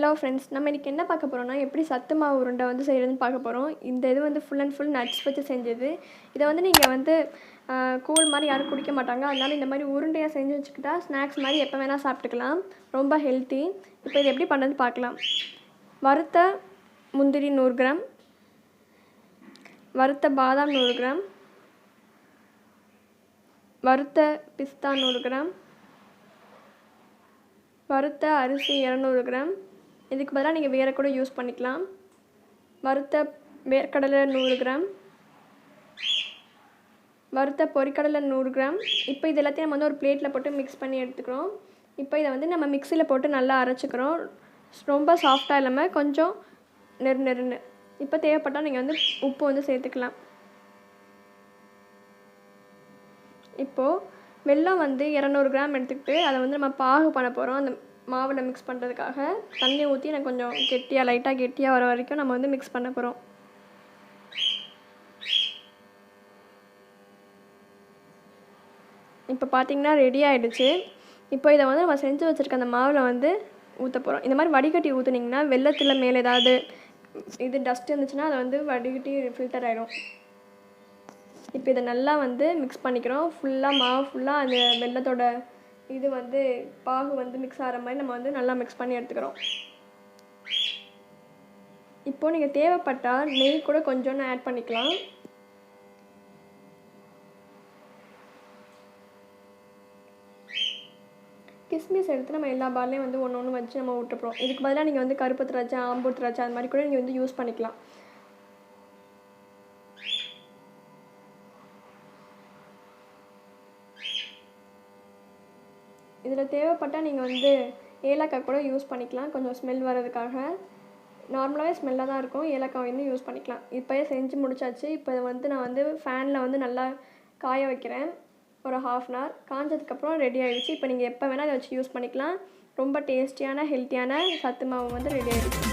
Hello friends, நம்ம இன்றைக்கி என்ன பார்க்க போகிறோம்னா எப்படி சத்து மாவு உருண்டை வந்து செய்கிறதுன்னு பார்க்க போகிறோம். இந்த இது வந்து ஃபுல் அண்ட் ஃபுல் நட்ஸ் வச்சு செஞ்சது. இதை வந்து நீங்கள் வந்து கூழ் மாதிரி யாரும் குடிக்க மாட்டாங்க. அதனால் இந்த மாதிரி உருண்டையாக செஞ்சு வச்சுக்கிட்டா ஸ்நாக்ஸ் மாதிரி எப்போ வேணால் சாப்பிட்டுக்கலாம். ரொம்ப ஹெல்த்தி. இப்போ இது எப்படி பண்ணுறது பார்க்கலாம். வறுத்த முந்திரி 100 கிராம், வறுத்த பாதாம் 100 கிராம், வறுத்த பிஸ்தா 100 கிராம், வறுத்த அரிசி 200 கிராம். இதுக்கு பதிலாக நீங்கள் வேறு கூட யூஸ் பண்ணிக்கலாம். வறுத்த வேர்க்கடலை 100 கிராம், வறுத்த பொரிக்கடலை 100 கிராம். இப்போ இது எல்லாத்தையும் நம்ம வந்து ஒரு பிளேட்டில் போட்டு மிக்ஸ் பண்ணி எடுத்துக்கிறோம். இப்போ இதை வந்து நம்ம மிக்சியில் போட்டு நல்லா அரைச்சிக்கிறோம். ரொம்ப சாஃப்டாக இல்லாமல் கொஞ்சம் நெருன்னு. இப்போ தேவைப்பட்டால் நீங்கள் வந்து உப்பு வந்து சேர்த்துக்கலாம். இப்போது வெல்லம் வந்து 200 கிராம் எடுத்துக்கிட்டு அதை வந்து நம்ம பாகு பண்ண போகிறோம். அந்த மாவில் மிக்ஸ் பண்ணுறதுக்காக தண்ணி ஊற்றி எனக்கு கொஞ்சம் லைட்டாக கெட்டியாக வர வரைக்கும் நம்ம வந்து மிக்ஸ் பண்ண போகிறோம். இப்போ பார்த்திங்கன்னா ரெடி ஆகிடுச்சு. இப்போ இதை வந்து நம்ம செஞ்சு வச்சுருக்க அந்த மாவில் வந்து ஊற்ற போகிறோம். இந்த மாதிரி வடிகட்டி ஊற்றுனீங்கன்னா வெள்ளத்தில் மேலே ஏதாவது இது டஸ்ட் இருந்துச்சுன்னா அதை வந்து வடிகட்டி ஃபில்டர் ஆகிடும். இப்போ இதை நல்லா வந்து மிக்ஸ் பண்ணிக்கிறோம். ஃபுல்லாக மாவு ஃபுல்லாக அந்த வெள்ளத்தோட இது வந்து பாகு வந்து மிக்ஸ் ஆகிற மாதிரி நம்ம வந்து நல்லா மிக்ஸ் பண்ணி எடுத்துக்கிறோம். இப்போது நீங்கள் தேவைப்பட்டால் நெய் கூட கொஞ்சோன்னு ஆட் பண்ணிக்கலாம். கிஸ்மிஸ் எடுத்து நம்ம எல்லா பால்லையும் வந்து ஒன்று வச்சு நம்ம விட்டுப்போம். இதுக்கு பதிலாக நீங்கள் வந்து கருப்பு திராட்சை, ஆம்பூர் திராட்சை அது மாதிரி கூட நீங்கள் வந்து யூஸ் பண்ணிக்கலாம். இதில் தேவைப்பட்டால் நீங்கள் வந்து ஏலக்காய் கூட யூஸ் பண்ணிக்கலாம், கொஞ்சம் ஸ்மெல் வர்றதுக்காக. நார்மலாகவே ஸ்மெல்லாக தான் இருக்கும், ஏலக்காய் வந்து யூஸ் பண்ணிக்கலாம். இப்போயே செஞ்சு முடிச்சாச்சு. இப்போ இதை வந்து நான் வந்து ஃபேனில் வந்து நல்லா காய வைக்கிறேன். ஒரு 1/2 hour காஞ்சதுக்கப்புறம் ரெடி ஆகிடுச்சு. இப்போ நீங்கள் எப்போ வேணால் இதை வச்சு யூஸ் பண்ணிக்கலாம். ரொம்ப டேஸ்டியான ஹெல்த்தியான சத்து மாவு வந்து ரெடி ஆகிடுச்சு.